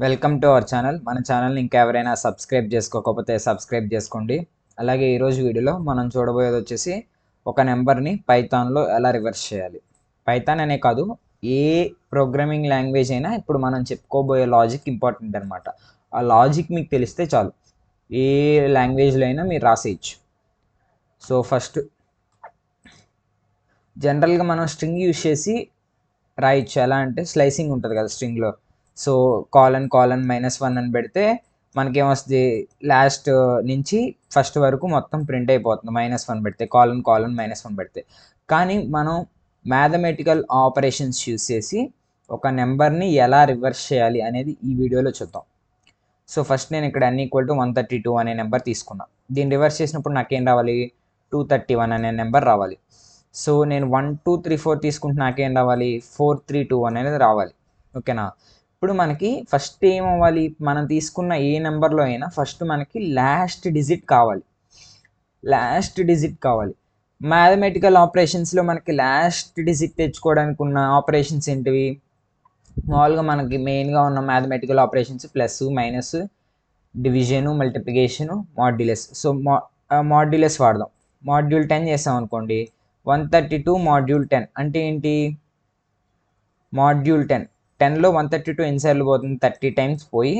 Welcome to our channel. మన ఛానల్ని ఇంకా ఎవరైనా సబ్స్క్రైబ్ చేసుకోకపోతే సబ్స్క్రైబ్ చేసుకోండి. అలాగే ఈరోజు వీడియోలో మనం చూడబోయేది వచ్చేసి ఒక నెంబర్ని పైథాన్లో ఎలా రివర్స్ చేయాలి. పైథాన్ అనే కాదు, ఏ ప్రోగ్రామింగ్ లాంగ్వేజ్ అయినా ఇప్పుడు మనం చెప్పుకోబోయే లాజిక్ ఇంపార్టెంట్ అనమాట. ఆ లాజిక్ మీకు తెలిస్తే చాలు, ఏ లాంగ్వేజ్లో అయినా మీరు రాసేయచ్చు. సో ఫస్ట్ జనరల్గా మనం స్ట్రింగ్ యూజ్ చేసి రాయొచ్చు. ఎలా అంటే స్లైసింగ్ ఉంటుంది కదా స్ట్రింగ్లో. సో కాలన్ -1 అని పెడితే మనకేమొస్తుంది, లాస్ట్ నుంచి ఫస్ట్ వరకు మొత్తం ప్రింట్ అయిపోతుంది. -1 పెడితే కాలన్ -1 పెడితే. కానీ మనం మ్యాథమెటికల్ ఆపరేషన్స్ యూస్ చేసి ఒక నెంబర్ని ఎలా రివర్స్ చేయాలి అనేది ఈ వీడియోలో చూద్దాం. సో ఫస్ట్ నేను ఇక్కడ n=132 అనే నెంబర్ తీసుకున్నా. దీన్ని రివర్స్ చేసినప్పుడు నాకేం రావాలి, 231 అనే నెంబర్ రావాలి. సో నేను 1 2 3 4 తీసుకుంటే నాకేం రావాలి, 432 అనేది రావాలి. ఓకేనా. ఇప్పుడు మనకి ఫస్ట్ ఏమవ్వాలి, మనం తీసుకున్న ఏ నెంబర్లో అయినా ఫస్ట్ మనకి లాస్ట్ డిజిట్ కావాలి. మ్యాథమెటికల్ ఆపరేషన్స్లో మనకి లాస్ట్ డిజిట్ తెచ్చుకోవడానికి ఉన్న ఆపరేషన్స్ ఏంటివి, మామూలుగా మనకి మెయిన్గా ఉన్న mathematical operations plus minus, division, multiplication, modulus. So modulus వాడదాం. మాడ్యూల్ 10 చేసాం అనుకోండి, 132 మాడ్యూల్ 10 అంటే ఏంటి, మాడ్యూల్ 10లో 132 ఎన్నిసార్లు పోతుంది, 30 టైమ్స్ పోయి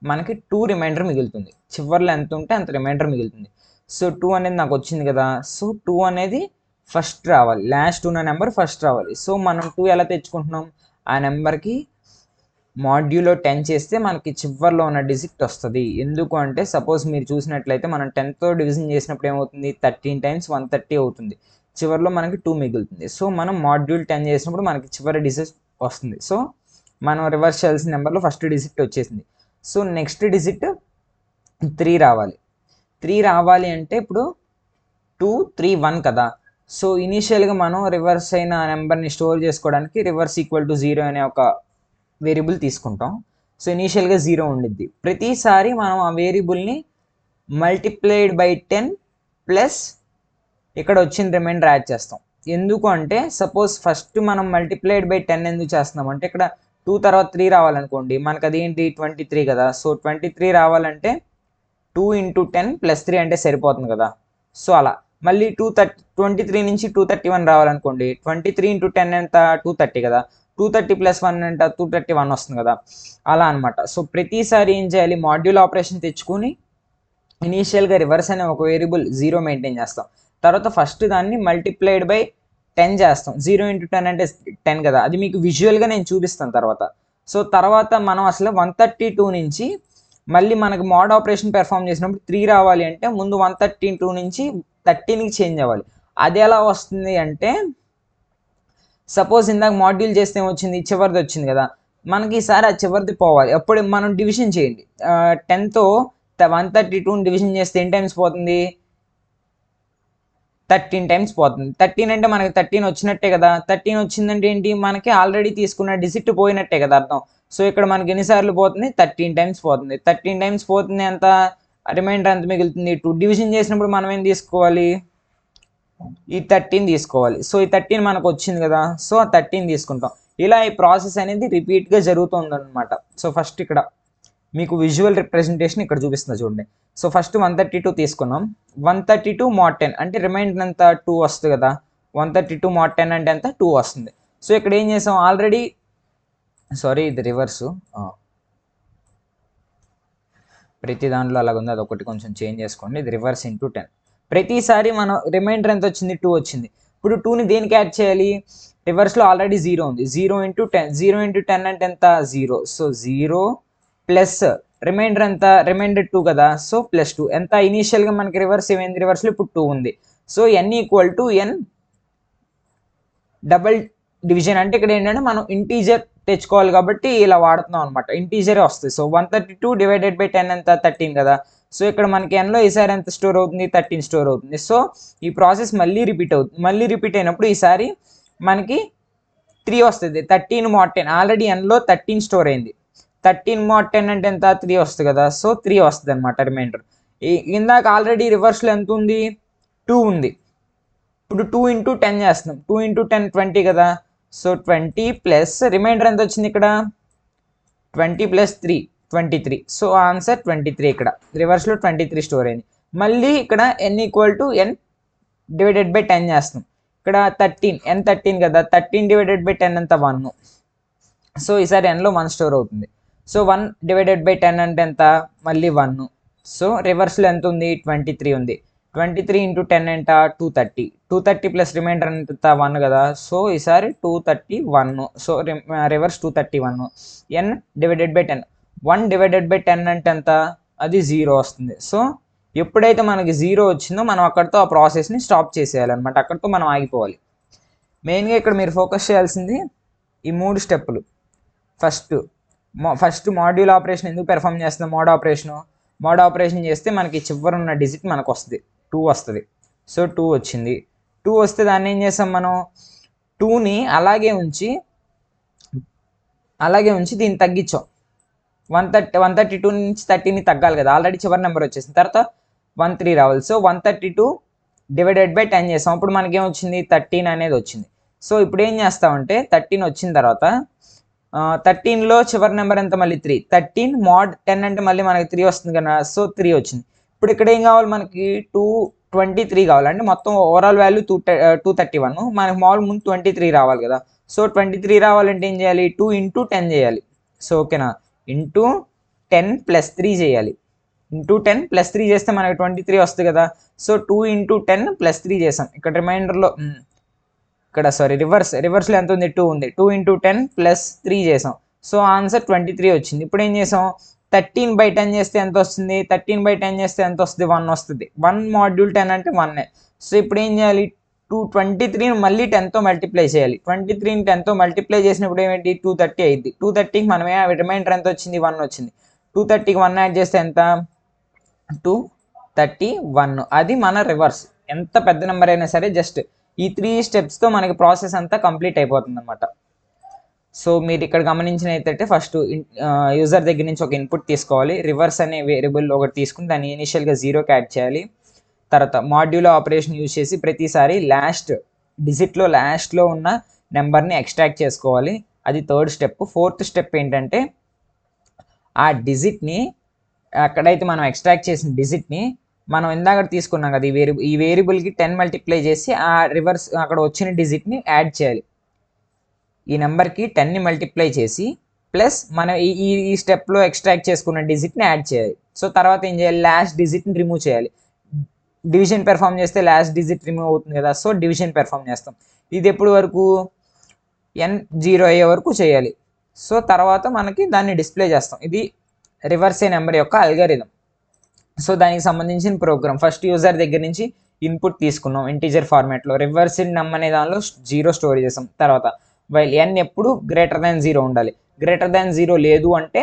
మనకి 2 రిమైండర్ మిగులుతుంది. చివరిలో ఎంత ఉంటే అంత రిమైండర్ మిగులుతుంది. సో 2 అనేది నాకు వచ్చింది కదా. సో 2 అనేది ఫస్ట్ రావాలి, లాస్ట్ ఉన్న నెంబర్ ఫస్ట్ రావాలి. సో మనం 2 ఎలా తెచ్చుకుంటున్నాం, ఆ నెంబర్కి మాడ్యూల్లో 10 చేస్తే మనకి చివరిలో ఉన్న డిజిట్ వస్తుంది. ఎందుకు అంటే సపోజ్ మీరు చూసినట్లయితే మనం 10తో డివిజన్ చేసినప్పుడు ఏమవుతుంది, 13 టైమ్స్ 130 అవుతుంది. చివరిలో మనకి 2 మిగులుతుంది. సో మనం మాడ్యూల్ 10 చేసినప్పుడు మనకి చివరి డిజిట్ వస్తుంది. సో మనం రివర్స్ చేయాల్సిన నెంబర్లో ఫస్ట్ డిజిట్ వచ్చేసింది. సో నెక్స్ట్ డిజిట్ 3 రావాలి. 3 రావాలి అంటే ఇప్పుడు 2 3 1 కదా. సో ఇనీషియల్గా మనం రివర్స్ అయిన నెంబర్ని స్టోర్ చేసుకోవడానికి రివర్స్ =0 అనే ఒక వేరియబుల్ తీసుకుంటాం. సో ఇనీషియల్గా 0 ఉండిద్ది. ప్రతిసారి మనం ఆ వేరియబుల్ని మల్టిప్లైడ్ బై 10 ప్లస్ ఇక్కడ వచ్చిన రిమైండర్ యాడ్ చేస్తాం. ఎందుకు అంటే సపోజ్ ఫస్ట్ మనం మల్టిప్లైడ్ బై 10 ఎందుకు చేస్తున్నాం అంటే, ఇక్కడ 2 తర్వాత 3 రావాలనుకోండి, మనకు అదేంటి 23 కదా. సో 23 రావాలంటే 2 × 10 + 3 అంటే సరిపోతుంది కదా. సో అలా మళ్ళీ 23 నుంచి 231 రావాలనుకోండి, 23 × 10 ఎంత, 230 కదా. 230 + 1 ఎంత, 231 వస్తుంది కదా. అలా అనమాట. సో ప్రతిసారి ఏం చేయాలి, మాడ్యూల్ ఆపరేషన్ తెచ్చుకొని ఇనీషియల్గా రివర్స్ అనే ఒక వేరియబుల్ 0 మెయింటైన్ చేస్తాం. తర్వాత ఫస్ట్ దాన్ని మల్టిప్లైడ్ బై 10 చేస్తాం. 0 × 10 అంటే 10 కదా. అది మీకు విజువల్గా నేను చూపిస్తాను తర్వాత. సో తర్వాత మనం అసలు 132 నుంచి మళ్ళీ మనకి మోడ్ ఆపరేషన్ పెర్ఫామ్ చేసినప్పుడు 3 రావాలి అంటే ముందు 132 నుంచి 13కి చేంజ్ అవ్వాలి. అది ఎలా వస్తుంది అంటే, సపోజ్ ఇందాక మాడ్యూల్ చేస్తే ఏమొచ్చింది, చివరిది వచ్చింది కదా. మనకి ఈసారి ఆ చివరిది పోవాలి. అప్పుడు మనం డివిజన్ చేయండి. 10తో 132ని డివిజన్ చేస్తే ఎన్ని టైమ్స్ పోతుంది, 13 టైమ్స్ పోతుంది. 13 అంటే మనకి 13 వచ్చినట్టే కదా. 13 వచ్చిందంటే ఏంటి, మనకి ఆల్రెడీ తీసుకున్న డిజిట్ పోయినట్టే కదా అర్థం. సో ఇక్కడ మనకి ఎన్నిసార్లు పోతుంది, 13 టైమ్స్ పోతుంది. 13 టైమ్స్ పోతుంది, ఎంత రిమైండర్ ఎంత మిగులుతుంది, 2. డివిజన్ చేసినప్పుడు మనం ఏం తీసుకోవాలి, ఈ 13 తీసుకోవాలి. సో ఈ 13 మనకు వచ్చింది కదా. సో ఆ 13 తీసుకుంటాం. ఇలా ఈ ప్రాసెస్ అనేది రిపీట్గా జరుగుతుంది అనమాట. సో ఫస్ట్ ఇక్కడ మీకు విజువల్ రిప్రజెంటేషన్ ఇక్కడ చూపిస్తున్నా చూడండి. సో ఫస్ట్ 132 తీసుకున్నాం. 132 mod 10 అంటే రిమైండర్ ఎంత, 2 వస్తుంది కదా. 132 mod 10 అంటే ఎంత, 2 వస్తుంది. సో ఇక్కడ ఏం చేసాం ఆల్రెడీ, సారీ ఇది రివర్సు, ప్రతి దాంట్లో అలాగుంది, అదొకటి కొంచెం చేంజ్ చేసుకోండి. ఇది రివర్స్ × 10. ప్రతిసారి మనం రిమైండర్ ఎంత వచ్చింది, 2 వచ్చింది. ఇప్పుడు 2ని దేనికి యాడ్ చేయాలి, రివర్స్లో ఆల్రెడీ 0 ఉంది. 0 × 10, 0 × 10 అంటే ఎంత, 0. సో 0 ప్లస్ రిమైండర్ ఎంత, రిమైండర్ 2 కదా. సో +2 ఎంత, ఇనీషియల్గా మనకి రివర్స్ ఏమైంది, రివర్స్లో ఇప్పుడు 2 ఉంది. So n = n double division అంటే ఇక్కడ ఏంటంటే మనం ఇంటీజర్ తెచ్చుకోవాలి కాబట్టి ఇలా వాడుతున్నాం అనమాట. ఇంటీజరే వస్తుంది. సో 132 డివైడెడ్ బై 10 ఎంత, 13 కదా. సో ఇక్కడ మనకి nలో ఈసారి ఎంత స్టోర్ అవుతుంది, 13 స్టోర్ అవుతుంది. సో ఈ ప్రాసెస్ మళ్ళీ రిపీట్ అవుతుంది. మళ్ళీ రిపీట్ అయినప్పుడు ఈసారి మనకి 3 వస్తుంది. 13 mod 10 ఆల్రెడీ nలో 13 స్టోర్ అయింది. 13 mod 10 అంటే ఎంత, 3 వస్తుంది కదా. సో 3 వస్తుంది అనమాట రిమైండర్. ఇందాక ఆల్రెడీ రివర్స్లో ఎంత ఉంది, 2 ఉంది. ఇప్పుడు 2 × 10 చేస్తున్నాం. 2 × 10 20 కదా. సో 20 ప్లస్ రిమైండర్ ఎంత వచ్చింది ఇక్కడ, 20 + 3 23. So answer 23. ఇక్కడ రివర్స్లో 23 స్టోర్ అయింది. మళ్ళీ ఇక్కడ n = n / 10 చేస్తాం. ఇక్కడ 13 n 13 కదా, 13 / 10 ఎంత 1. సో ఈసారి nలో 1 స్టోర్ అవుతుంది. సో 1 / 10 అంటే ఎంత, మళ్ళీ 1. సో రివర్స్లో ఎంత ఉంది, 23 ఉంది. 23 × 10 ఎంత, 230. 230 ప్లస్ రిమైండర్ ఎంత 1 కదా. సో ఈసారి 231. So reverse 231. n / 10. 1 / 10 అంటే ఎంత, అది 0 వస్తుంది. సో ఎప్పుడైతే మనకి 0 వచ్చిందో మనం అక్కడితో ఆ ప్రాసెస్ని స్టాప్ చేసేయాలన్నమాట. అక్కడితో మనం ఆగిపోవాలి. మెయిన్గా ఇక్కడ మీరు ఫోకస్ చేయాల్సింది ఈ 3 స్టెప్పులు. ఫస్ట్ మాడ్యూల్ ఆపరేషన్ ఎందుకు పెర్ఫామ్ చేస్తున్నాం, మోడ్ ఆపరేషన్ చేస్తే మనకి చివరి ఉన్న డిజిట్ మనకు వస్తుంది, 2 వస్తుంది. సో 2 వచ్చింది. 2 వస్తే దాన్ని ఏం చేస్తాం మనం, 2ని అలాగే ఉంచి దీన్ని తగ్గించాం. 132 నుంచి 30ని తగ్గాలి కదా, ఆల్రెడీ చివరి నెంబర్ వచ్చేసింది. తర్వాత 13 రావాలి. సో 132 / 10 చేస్తాం. అప్పుడు మనకేం వచ్చింది, 13 అనేది వచ్చింది. సో ఇప్పుడు ఏం చేస్తామంటే 13 వచ్చిన తర్వాత 13లో చివరి నెంబర్ ఎంత, మళ్ళీ 3. 13 mod 10 అంటే మళ్ళీ మనకి 3 వస్తుంది కదా. సో 3 వచ్చింది. ఇప్పుడు ఇక్కడ ఏం కావాలి మనకి, 223 కావాలి. అంటే మొత్తం ఓవరాల్ వాల్యూ 231. మనకి మామూలు ముందు 23 రావాలి కదా. సో 23 రావాలంటే ఏం చేయాలి, 2 × 10 చేయాలి. సో ఓకేనా, ఇంటూ 10 + 3 చేయాలి. ఇంటూ 10 + 3 చేస్తే మనకి 23 వస్తుంది కదా. సో 2 × 10 + 3 చేసాం. ఇక్కడ రిమైండర్లో ఇక్కడ రివర్స్లో ఎంత ఉంది, 2 ఉంది. 2 × 10 + 3 చేసాం. సో ఆన్సర్ 23 వచ్చింది. ఇప్పుడు ఏం చేసాం, 13/10 చేస్తే ఎంత వస్తుంది, 13/10 చేస్తే ఎంత వస్తుంది, 1 వస్తుంది. 1 మాడ్యూల్ 10 అంటే 1. సో ఇప్పుడు ఏం చేయాలి, 223ని మళ్ళీ 10తో మల్టిప్లై చేయాలి. 23ని 10తో మల్టిప్లై చేసినప్పుడు ఏమేంటి, 230 అయింది. 230కి మనమే రిమైండర్ ఎంత వచ్చింది, 1 వచ్చింది. 230కి 1 యాడ్ చేస్తే ఎంత, 231. అది మన రివర్స్. ఎంత పెద్ద నెంబర్ అయినా సరే జస్ట్ ఈ 3 స్టెప్స్తో మనకి ప్రాసెస్ అంతా కంప్లీట్ అయిపోతుంది అనమాట. సో మీరు ఇక్కడ గమనించినట్టయితే ఫస్ట్ యూజర్ దగ్గర నుంచి ఒక ఇన్పుట్ తీసుకోవాలి. రివర్స్ అనే వేరియబుల్ ఒకటి తీసుకుని దాన్ని ఇనిషియల్గా 0కి యాడ్ చేయాలి. తర్వాత మాడ్యూల్ ఆపరేషన్ యూజ్ చేసి ప్రతిసారి లాస్ట్లో ఉన్న నెంబర్ని ఎక్స్ట్రాక్ట్ చేసుకోవాలి. అది 3rd స్టెప్. 4th స్టెప్ ఏంటంటే ఆ డిజిట్ని, అక్కడైతే మనం ఎక్స్ట్రాక్ట్ చేసిన డిజిట్ని మనం ఇందాక తీసుకున్నాం కదా, ఈ వేరియబుల్కి 10 మల్టిప్లై చేసి ఆ రివర్స్ అక్కడ వచ్చిన డిజిట్ని యాడ్ చేయాలి. ఈ నెంబర్కి 10ని మల్టిప్లై చేసి ప్లస్ మనం ఈ స్టెప్లో ఎక్స్ట్రాక్ట్ చేసుకున్న డిజిట్ని యాడ్ చేయాలి. సో తర్వాత ఏం చేయాలి, లాస్ట్ డిజిట్ని రిమూవ్ చేయాలి. డివిజన్ పెర్ఫామ్ చేస్తే లాస్ట్ డిజిట్ రిమూవ్ అవుతుంది కదా. సో డివిజన్ పెర్ఫామ్ చేస్తాం. ఇది ఎప్పుడు వరకు, n 0 అయ్యే వరకు చేయాలి. సో తర్వాత మనకి దాన్ని డిస్ప్లే చేస్తాం. ఇది రివర్స్ నెంబర్ యొక్క అల్గారిథం. సో దానికి సంబంధించిన ప్రోగ్రామ్. ఫస్ట్ యూజర్ దగ్గర నుంచి ఇన్పుట్ తీసుకున్నాం ఇంటీజర్ ఫార్మాట్లో. రివర్స్ నమ్ అనే దానిలో 0 స్టోర్ చేసాం. తర్వాత వైల్ n ఎప్పుడు >0 ఉండాలి. >0 లేదు అంటే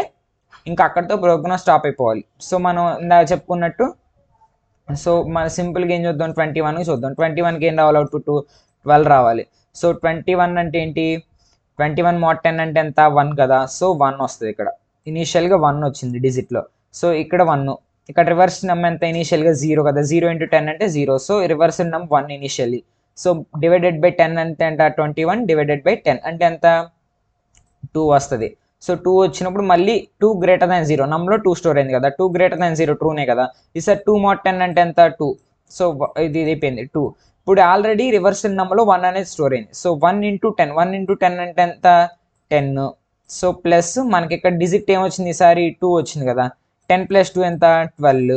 ఇంకా అక్కడితో ప్రోగ్రామ్ స్టాప్ అయిపోవాలి. సో మనం ఇందాక చెప్పుకున్నట్టు, సో మన సింపుల్గా ఏం చూద్దాం, 21కి చూద్దాం. 21కి ఏం రావాలి, అవుట్పుట్ 12 రావాలి. సో 21 అంటే ఏంటి, 21 mod 10 అంటే ఎంత, 1 కదా. సో 1 వస్తుంది. ఇక్కడ ఇనీషియల్గా 1 వచ్చింది డిజిట్లో. సో ఇక్కడ 1. ఇక్కడ రివర్స్ నమ్ ఎంత, ఇనీషియల్గా 0 కదా. 0 × 10 అంటే 0. సో రివర్స్ నమ్ 1 ఇనీషియల్లీ. సో /10 అంటే ఎంత, 21 / 10 అంటే ఎంత, 2 వస్తుంది. సో 2 వచ్చినప్పుడు మళ్ళీ 2 > 0, నమ్లో 2 స్టోర్ అయింది కదా. 2 > 0 ట్రూనే కదా. ఈసారి 2 mod 10 అంటే ఎంత, 2. సో ఇది అయిపోయింది 2. ఇప్పుడు ఆల్రెడీ రివర్స్ నమ్లో 1 అనేది స్టోర్ అయింది. సో 1 × 10 అంటే ఎంత, 10. సో ప్లస్ మనకి ఇక్కడ డిజిట్ ఏమొచ్చింది, ఈసారి 2 వచ్చింది కదా. 10 + 2 ఎంత, 12.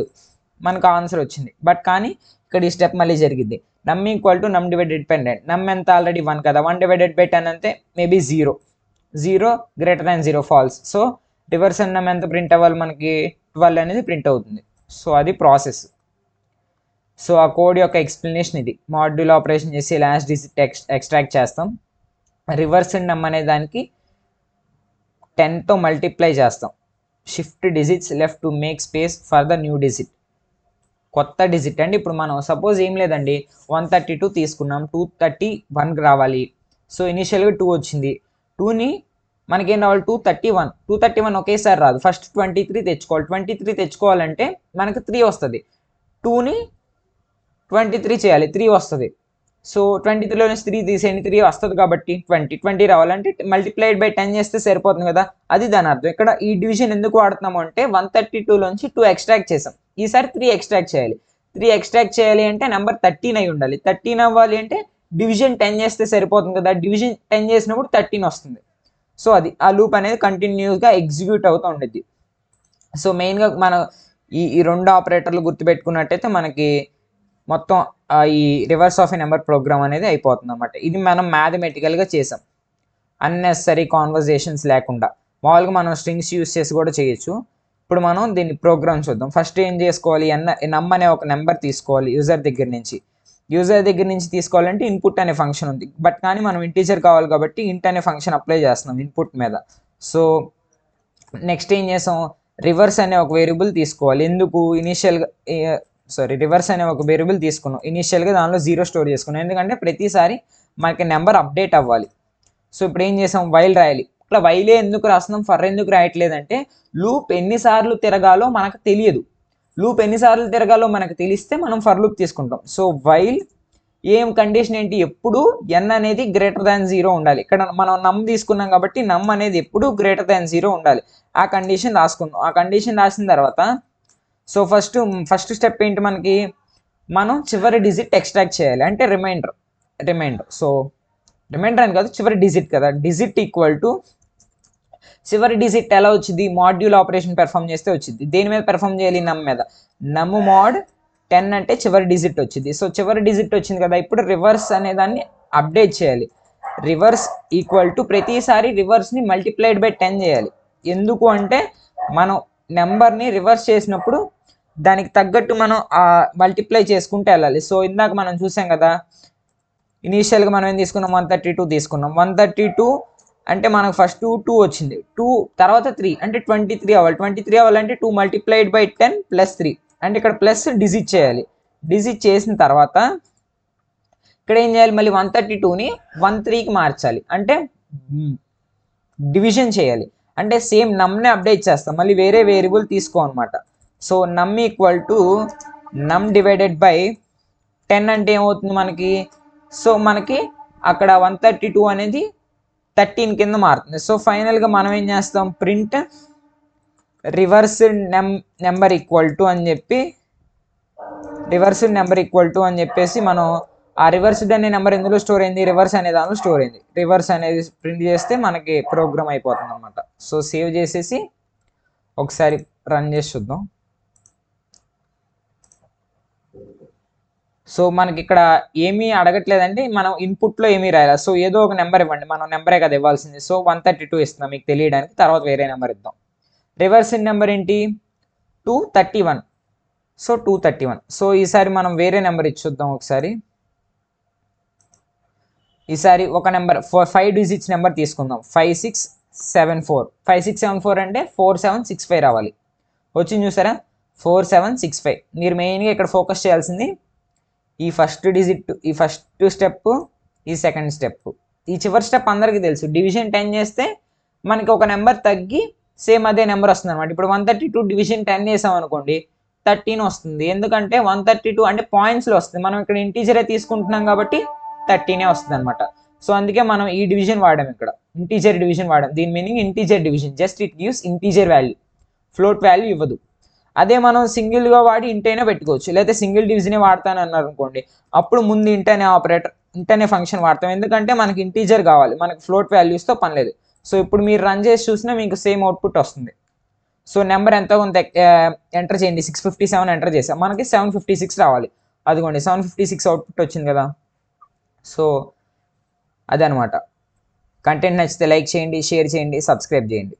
మనకు ఆన్సర్ వచ్చింది. బట్ కానీ ఇక్కడ ఈ స్టెప్ మళ్ళీ జరిగింది. నమ్ = నమ్ / 10. నమ్ ఎంత, ఆల్రెడీ 1 కదా. 1 / 10 అంటే మేబీ 0. 0 > 0 ఫాల్స్. సో రివర్స్ నమ్ ఎంత ప్రింట్ అవ్వాలి మనకి, 12 అనేది ప్రింట్ అవుతుంది. సో అది ప్రాసెస్. సో ఆ కోడ్ యొక్క ఎక్స్ప్లెనేషన్ ఇది. మాడ్యూల్ ఆపరేషన్ చేసి లాస్ట్ డిజిట్ ఎక్స్ట్రాక్ట్ చేస్తాం. రివర్స్ నమ్ అనే దానికి 10తో మల్టిప్లై చేస్తాం. Shift digits left to make space for the new digit. కొత్త డిజిట్ అండి. ఇప్పుడు మనం సపోజ్ ఏం లేదండి, 132 తీసుకున్నాం, 231 రావాలి. సో ఇనిషియల్గా 2 వచ్చింది. 2ని మనకేం రావాలి, 231 ఒకేసారి రాదు. ఫస్ట్ 23 తెచ్చుకోవాలి. 23 తెచ్చుకోవాలంటే మనకు 3 వస్తుంది. 2ని 23 చేయాలి, 3 వస్తుంది. సో 23లో నుంచి 3 తీసేయండి, 3 వస్తుంది కాబట్టి 20 రావాలంటే మల్టిప్లైడ్ బై 10 చేస్తే సరిపోతుంది కదా, అది దాని అర్థం. ఇక్కడ ఈ డివిజన్ ఎందుకు వాడుతున్నాము అంటే 132లోంచి 2 ఎక్స్ట్రాక్ట్ చేసాం, ఈసారి 3 ఎక్స్ట్రాక్ట్ చేయాలి. 3 ఎక్స్ట్రాక్ట్ చేయాలి అంటే నెంబర్ 13 అయి ఉండాలి. 13 అవ్వాలి అంటే డివిజన్ 10 చేస్తే సరిపోతుంది కదా, డివిజన్ 10 చేసినప్పుడు 13 వస్తుంది. సో అది ఆ లూప్ అనేది కంటిన్యూస్గా ఎగ్జిక్యూట్ అవుతూ ఉండేది. సో మెయిన్గా మనం ఈ రెండు ఆపరేటర్లు గుర్తుపెట్టుకున్నట్టయితే మనకి మొత్తం ఈ reverse of a number program అనేది అయిపోతుంది అనమాట. ఇది మనం మ్యాథమెటికల్గా చేసాం, అన్నెసరీ కాన్వర్జేషన్స్ లేకుండా. మామూలుగా మనం స్ట్రింగ్స్ యూస్ చేసి కూడా చేయొచ్చు. ఇప్పుడు మనం దీన్ని ప్రోగ్రామ్ చూద్దాం. ఫస్ట్ ఏం చేసుకోవాలి, నమ్ అనే ఒక నెంబర్ తీసుకోవాలి యూజర్ దగ్గర నుంచి. యూజర్ దగ్గర నుంచి తీసుకోవాలంటే ఇన్పుట్ అనే ఫంక్షన్ ఉంది, బట్ కానీ మనం ఇంటీజర్ కావాలి కాబట్టి ఇంట్ అనే ఫంక్షన్ అప్లై చేస్తున్నాం ఇన్పుట్ మీద. సో నెక్స్ట్ ఏం చేసాం, రివర్స్ అనే ఒక వేరియబుల్ తీసుకోవాలి. ఎందుకు, ఇనీషియల్గా రివర్స్ అనే ఒక వేరియబుల్ తీసుకున్నాం, ఇనీషియల్గా దానిలో 0 స్టోర్ చేసుకున్నాం, ఎందుకంటే ప్రతిసారి మనకి నెంబర్ అప్డేట్ అవ్వాలి. సో ఇప్పుడు ఏం చేసాం, వైల్ రాయాలి. ఇట్లా వైలే ఎందుకు రాస్తున్నాం, ఫర్ ఎందుకు రాయట్లేదంటే లూప్ ఎన్నిసార్లు తిరగాలో మనకు తెలియదు. లూప్ ఎన్నిసార్లు తిరగాలో మనకు తెలిస్తే మనం ఫర్ లూప్ తీసుకుంటాం. సో వైల్ ఏం కండిషన్ ఏంటి, ఎప్పుడు n అనేది గ్రేటర్ దాన్ 0 ఉండాలి. ఇక్కడ మనం నమ్ తీసుకున్నాం కాబట్టి నమ్ అనేది ఎప్పుడు గ్రేటర్ దాన్ 0 ఉండాలి. ఆ కండిషన్ రాసుకుందాం. ఆ కండిషన్ రాసిన తర్వాత సో ఫస్ట్ స్టెప్ ఏంటి, మనకి మనం చివరి డిజిట్ ఎక్స్ట్రాక్ట్ చేయాలి, అంటే రిమైండర్. సో రిమైండర్ అని కాదు, చివరి డిజిట్ కదా, డిజిట్ ఈక్వల్ టు చివరి డిజిట్ ఎలా వచ్చింది, మాడ్యూల్ ఆపరేషన్ పెర్ఫామ్ చేస్తే వచ్చింది. దేని మీద పెర్ఫామ్ చేయాలి, నమ్ మీద. నమ్ mod 10 అంటే చివరి డిజిట్ వచ్చింది. సో చివరి డిజిట్ వచ్చింది కదా, ఇప్పుడు రివర్స్ అనే దాన్ని అప్డేట్ చేయాలి. రివర్స్ ఈక్వల్ టు ప్రతిసారి రివర్స్ని మల్టిప్లైడ్ బై 10 చేయాలి. ఎందుకు అంటే మనం నెంబర్ని రివర్స్ చేసినప్పుడు దానికి తగ్గట్టు మనం మల్టిప్లై చేసుకుంటూ వెళ్ళాలి. సో ఇందాక మనం చూసాం కదా, ఇనీషియల్గా మనం ఏం తీసుకున్నాం, 132 తీసుకున్నాం. 132 అంటే మనకు ఫస్ట్ 2 వచ్చింది, 2 తర్వాత 3 అంటే 23 అవ్వాలి. 23 అవ్వాలంటే 2 మల్టిప్లైడ్ బై 10 ప్లస్ 3 అంటే ఇక్కడ ప్లస్ డిజిట్ చేయాలి. డిజిట్ చేసిన తర్వాత ఇక్కడ ఏం చేయాలి, మళ్ళీ 132ని 13కి మార్చాలి, అంటే డివిజన్ చేయాలి. అంటే సేమ్ నమ్నే అప్డేట్ చేస్తాం, మళ్ళీ వేరే వేరియబుల్ తీసుకో అనమాట. సో నమ్ ఈక్వల్ టు నమ్ డివైడెడ్ బై 10 అంటే ఏమవుతుంది మనకి, సో మనకి అక్కడ 132 అనేది 13 కింద మారుతుంది. సో ఫైనల్గా మనం ఏం చేస్తాం, print reverse number equal to అని చెప్పేసి మనం ఆ రివర్స్డ్ అనే నెంబర్ ఎందులో స్టోర్ అయింది, రివర్స్ అనే దానిలో స్టోర్ అయింది. రివర్స్ అనేది ప్రింట్ చేస్తే మనకి ప్రోగ్రామ్ అయిపోతుంది అనమాట. సో సేవ్ చేసేసి ఒకసారి రన్ చేసి చూద్దాం. సో మనకి ఇక్కడ ఏమీ అడగట్లేదండి, మనం ఇన్పుట్లో ఏమీ రాయాలి. సో ఏదో ఒక నెంబర్ ఇవ్వండి, మనం నెంబరే కదా ఇవ్వాల్సింది. సో 132 ఇస్తున్నాం మీకు తెలియడానికి, తర్వాత వేరే నెంబర్ ఇద్దాం. రివర్స్ నెంబర్ ఏంటి, 231. సో 231. సో ఈసారి మనం వేరే నెంబర్ ఇచ్చి చూద్దాం ఒకసారి. ఈసారి ఒక నెంబర్ 5 డిజిట్స్ నెంబర్ తీసుకుందాం, 5674. 5674 అంటే 4765 రావాలి. వచ్చింది చూసారా, 4765. మీరు మెయిన్గా ఇక్కడ ఫోకస్ చేయాల్సింది ఈ ఫస్ట్ డిజిట్, ఈ ఫస్ట్ స్టెప్, ఈ సెకండ్ స్టెప్. ఈ చివరి స్టెప్ అందరికీ తెలుసు, డివిజన్ 10 చేస్తే మనకి ఒక నెంబర్ తగ్గి సేమ్ అదే నెంబర్ వస్తుంది అనమాట. ఇప్పుడు 132 డివిజన్ 10 చేసాం అనుకోండి, 13 వస్తుంది. ఎందుకంటే 132 అంటే పాయింట్స్లో వస్తుంది, మనం ఇక్కడ ఇంటీజరే తీసుకుంటున్నాం కాబట్టి 13 వస్తుంది అనమాట. సో అందుకే మనం ఈ డివిజన్ వాడాం, ఇక్కడ ఇంటీజర్ డివిజన్ వాడాం. దీని meaning integer division, just it gives integer value, float value ఇవ్వదు. అదే మనం సింగిల్గా వాడి ఇంట్ అయినా పెట్టుకోవచ్చు, లేకపోతే సింగిల్ డివిజనే వాడతాను అన్నారు అనుకోండి, అప్పుడు ముందు ఇంట్ అనే ఆపరేటర్, ఇంట్ అనే ఫంక్షన్ వాడతాం. ఎందుకంటే మనకి ఇంటీజర్ కావాలి, మనకి ఫ్లోట్ వాల్యూస్తో పని లేదు. సో ఇప్పుడు మీరు రన్ చేసి చూసినా మీకు సేమ్ అవుట్పుట్ వస్తుంది. సో నెంబర్ ఎంత కొంత ఎంటర్ చేయండి, 657 ఎంటర్ చేసాం, మనకి 756 రావాలి. అదిగోండి 756 అవుట్పుట్ వచ్చింది కదా. సో అదనమాట. కంటెంట్ నచ్చితే లైక్ చేయండి, షేర్ చేయండి, సబ్స్క్రైబ్ చేయండి.